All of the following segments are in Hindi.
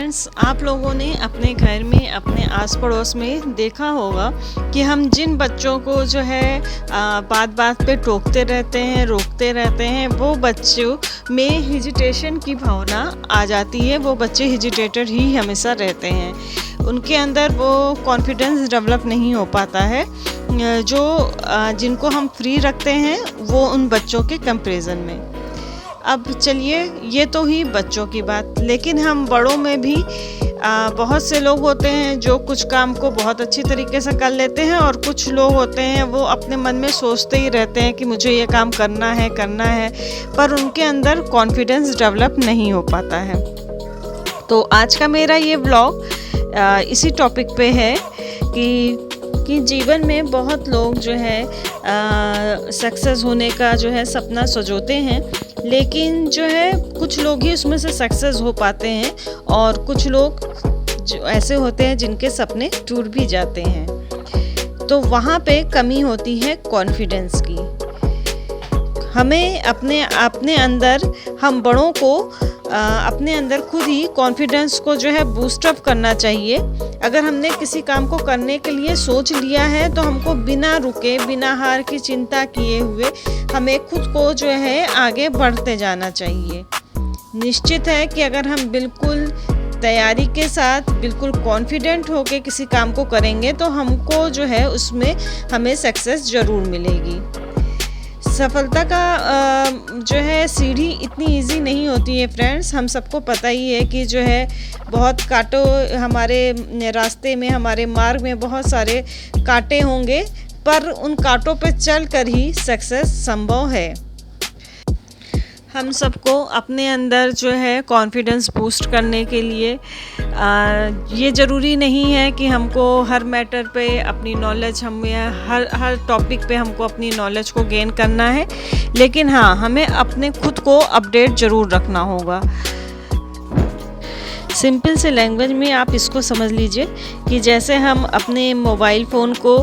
फ्रेंड्स, आप लोगों ने अपने घर में, अपने आस पड़ोस में देखा होगा कि हम जिन बच्चों को जो है बात बात पे टोकते रहते हैं, रोकते रहते हैं, वो बच्चों में हिजिटेशन की भावना आ जाती है। वो बच्चे हिजिटेटेड ही हमेशा रहते हैं, उनके अंदर वो कॉन्फिडेंस डेवलप नहीं हो पाता है जो जिनको हम फ्री रखते हैं वो उन बच्चों के कंपैरिजन में। अब चलिए, ये तो ही बच्चों की बात, लेकिन हम बड़ों में भी बहुत से लोग होते हैं जो कुछ काम को बहुत अच्छी तरीके से कर लेते हैं, और कुछ लोग होते हैं वो अपने मन में सोचते ही रहते हैं कि मुझे ये काम करना है, पर उनके अंदर कॉन्फिडेंस डेवलप नहीं हो पाता है। तो आज का मेरा ये व्लॉग इसी टॉपिक पे है कि जीवन में बहुत लोग जो है सक्सेस होने का जो है सपना सजोते हैं, लेकिन जो है कुछ लोग ही उसमें से सक्सेस हो पाते हैं, और कुछ लोग जो ऐसे होते हैं जिनके सपने टूट भी जाते हैं। तो वहाँ पे कमी होती है कॉन्फिडेंस की। हमें अपने अंदर, हम बड़ों को अपने अंदर खुद ही कॉन्फिडेंस को जो है बूस्टअप करना चाहिए। अगर हमने किसी काम को करने के लिए सोच लिया है तो हमको बिना रुके, बिना हार की चिंता किए हुए हमें खुद को जो है आगे बढ़ते जाना चाहिए। निश्चित है कि अगर हम बिल्कुल तैयारी के साथ, बिल्कुल कॉन्फिडेंट होके किसी काम को करेंगे तो हमको जो है उसमें हमें सक्सेस ज़रूर मिलेगी। सफलता का जो है सीढ़ी इतनी इजी नहीं होती है फ्रेंड्स। हम सबको पता ही है कि जो है बहुत कांटों, हमारे रास्ते में, हमारे मार्ग में बहुत सारे कांटे होंगे, पर उन कांटों पे चलकर ही सक्सेस संभव है। हम सबको अपने अंदर जो है कॉन्फिडेंस बूस्ट करने के लिए ये ज़रूरी नहीं है कि हमको हर मैटर पे अपनी नॉलेज, हर टॉपिक पे हमको अपनी नॉलेज को गेन करना है, लेकिन हाँ, हमें अपने खुद को अपडेट ज़रूर रखना होगा। सिंपल से लैंग्वेज में आप इसको समझ लीजिए कि जैसे हम अपने मोबाइल फ़ोन को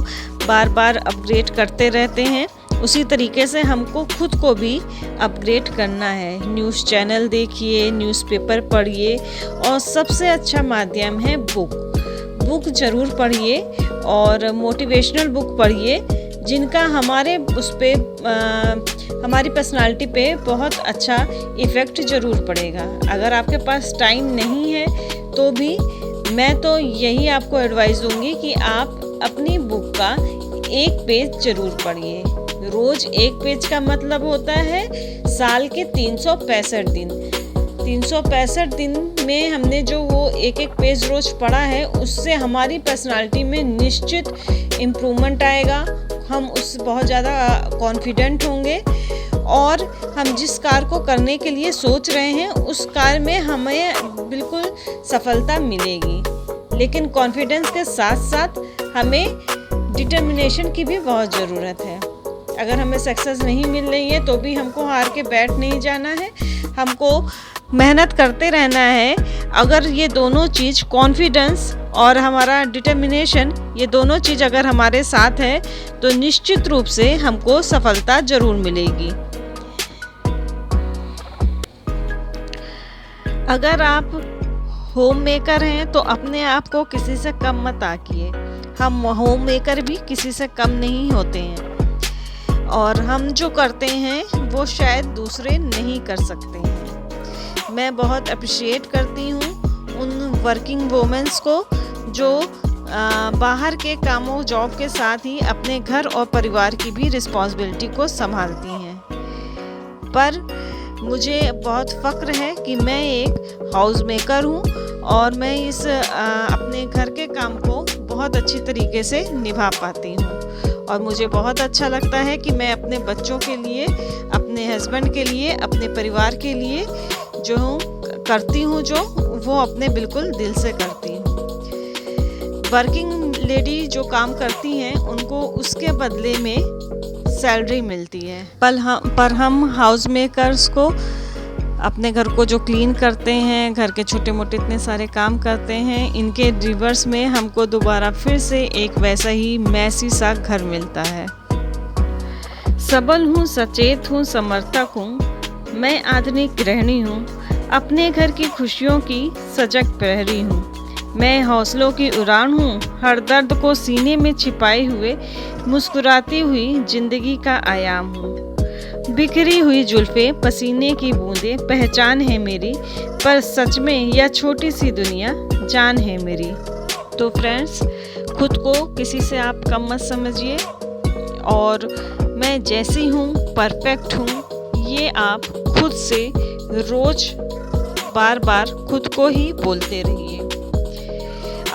बार बार अपग्रेड करते रहते हैं, उसी तरीके से हमको खुद को भी अपग्रेड करना है। न्यूज़ चैनल देखिए, न्यूज़पेपर पढ़िए, और सबसे अच्छा माध्यम है बुक ज़रूर पढ़िए, और मोटिवेशनल बुक पढ़िए जिनका हमारे हमारी पर्सनालिटी पे बहुत अच्छा इफ़ेक्ट ज़रूर पड़ेगा। अगर आपके पास टाइम नहीं है तो भी मैं तो यही आपको एडवाइस दूंगी कि आप अपनी बुक का एक पेज ज़रूर पढ़िए। रोज़ एक पेज का मतलब होता है साल के 365 दिन। 365 दिन में हमने जो वो एक पेज रोज़ पढ़ा है, उससे हमारी पर्सनालिटी में निश्चित इम्प्रूवमेंट आएगा। हम उससे बहुत ज़्यादा कॉन्फिडेंट होंगे, और हम जिस कार्य को करने के लिए सोच रहे हैं उस कार्य में हमें बिल्कुल सफलता मिलेगी। लेकिन कॉन्फिडेंस के साथ साथ हमें डिटर्मिनेशन की भी बहुत ज़रूरत है। अगर हमें सक्सेस नहीं मिल रही है तो भी हमको हार के बैठ नहीं जाना है, हमको मेहनत करते रहना है। अगर ये दोनों चीज़, कॉन्फिडेंस और हमारा डिटर्मिनेशन, ये दोनों चीज़ अगर हमारे साथ है तो निश्चित रूप से हमको सफलता ज़रूर मिलेगी। अगर आप होम मेकर हैं तो अपने आप को किसी से कम मत आंकिए। हम होम मेकर भी किसी से कम नहीं होते हैं, और हम जो करते हैं वो शायद दूसरे नहीं कर सकते हैं। मैं बहुत अप्रिशिएट करती हूँ उन वर्किंग वुमेन्स को जो बाहर के कामों, जॉब के साथ ही अपने घर और परिवार की भी रिस्पॉन्सिबिलिटी को संभालती हैं। पर मुझे बहुत फ़ख्र है कि मैं एक हाउस मेकर हूँ, और मैं इस अपने घर के काम को बहुत अच्छी तरीके से निभा पाती हूँ। और मुझे बहुत अच्छा लगता है कि मैं अपने बच्चों के लिए, अपने हस्बैंड के लिए, अपने परिवार के लिए जो करती हूँ, जो वो अपने बिल्कुल दिल से करती हूँ। वर्किंग लेडी जो काम करती हैं उनको उसके बदले में सैलरी मिलती है, पर हम हाउस मेकर्स को अपने घर को जो क्लीन करते हैं, घर के छोटे मोटे इतने सारे काम करते हैं, इनके रिवर्स में हमको दोबारा फिर से एक वैसा ही मैसी सा घर मिलता है। सबल हूँ, सचेत हूँ, समर्थक हूँ, मैं आधुनिक गृहिणी हूँ, अपने घर की खुशियों की सजग प्रहरी हूँ। मैं हौसलों की उड़ान हूँ, हर दर्द को सीने में छिपाए हुए मुस्कुराती हुई जिंदगी का आयाम हूँ। बिखरी हुई जुल्फे, पसीने की बूंदें पहचान है मेरी, पर सच में यह छोटी सी दुनिया जान है मेरी। तो फ्रेंड्स, खुद को किसी से आप कम मत समझिए और मैं जैसी हूँ परफेक्ट हूँ, ये आप खुद से रोज बार बार खुद को ही बोलते रहिए।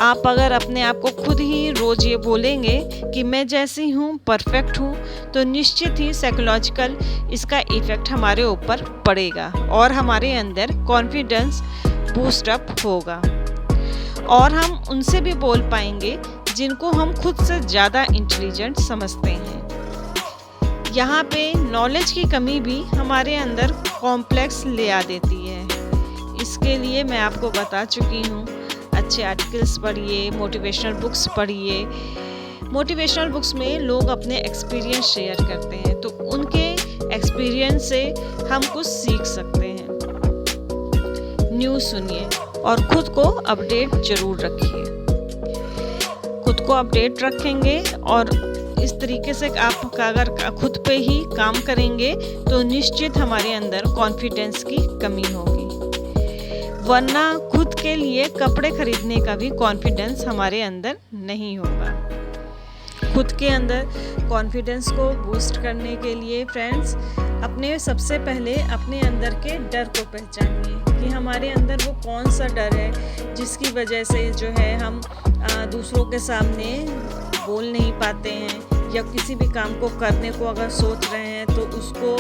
आप अगर अपने आप को खुद ही रोज ये बोलेंगे कि मैं जैसी हूँ परफेक्ट हूँ, तो निश्चित ही साइकोलॉजिकल इसका इफ़ेक्ट हमारे ऊपर पड़ेगा और हमारे अंदर कॉन्फिडेंस बूस्ट अप होगा और हम उनसे भी बोल पाएंगे जिनको हम खुद से ज़्यादा इंटेलिजेंट समझते हैं। यहाँ पे नॉलेज की कमी भी हमारे अंदर कॉम्प्लेक्स ले आ देती है। इसके लिए मैं आपको बता चुकी हूँ, अच्छे आर्टिकल्स पढ़िए, मोटिवेशनल बुक्स पढ़िए। मोटिवेशनल बुक्स में लोग अपने एक्सपीरियंस शेयर करते हैं, तो उनके एक्सपीरियंस से हम कुछ सीख सकते हैं। न्यूज़ सुनिए और खुद को अपडेट जरूर रखिए। खुद को अपडेट रखेंगे और इस तरीके से आप अगर खुद पे ही काम करेंगे तो निश्चित हमारे अंदर कॉन्फिडेंस की कमी होगी, वरना खुद के लिए कपड़े खरीदने का भी कॉन्फिडेंस हमारे अंदर नहीं होगा। खुद के अंदर कॉन्फिडेंस को बूस्ट करने के लिए फ्रेंड्स, सबसे पहले अपने अंदर के डर को पहचानिए कि हमारे अंदर वो कौन सा डर है जिसकी वजह से जो है हम दूसरों के सामने बोल नहीं पाते हैं या किसी भी काम को करने को अगर सोच रहे हैं तो उसको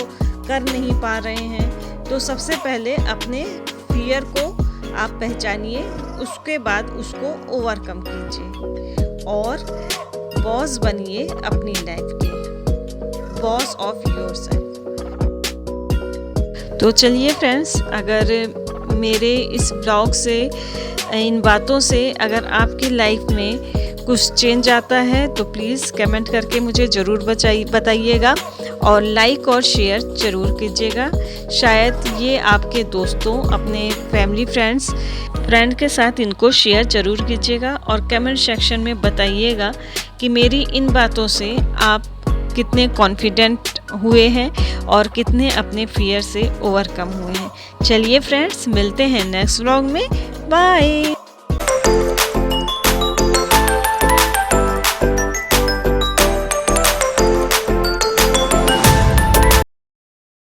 कर नहीं पा रहे हैं। तो सबसे पहले अपने फियर को आप पहचानिए, उसके बाद उसको ओवरकम कीजिए और बॉस बनिए अपनी लाइफ के, बॉस ऑफ योरसेल्फ। तो चलिए फ्रेंड्स, अगर मेरे इस ब्लॉग से, इन बातों से अगर आपकी लाइफ में कुछ चेंज आता है तो प्लीज़ कमेंट करके मुझे ज़रूर बताइएगा और लाइक और शेयर ज़रूर कीजिएगा। शायद ये आपके दोस्तों, अपने फैमिली फ्रेंड के साथ इनको शेयर ज़रूर कीजिएगा और कमेंट सेक्शन में बताइएगा कि मेरी इन बातों से आप कितने कॉन्फिडेंट हुए हैं और कितने अपने फियर से ओवरकम हुए हैं। चलिए फ्रेंड्स, मिलते हैं नेक्स्ट व्लॉग में। बाय।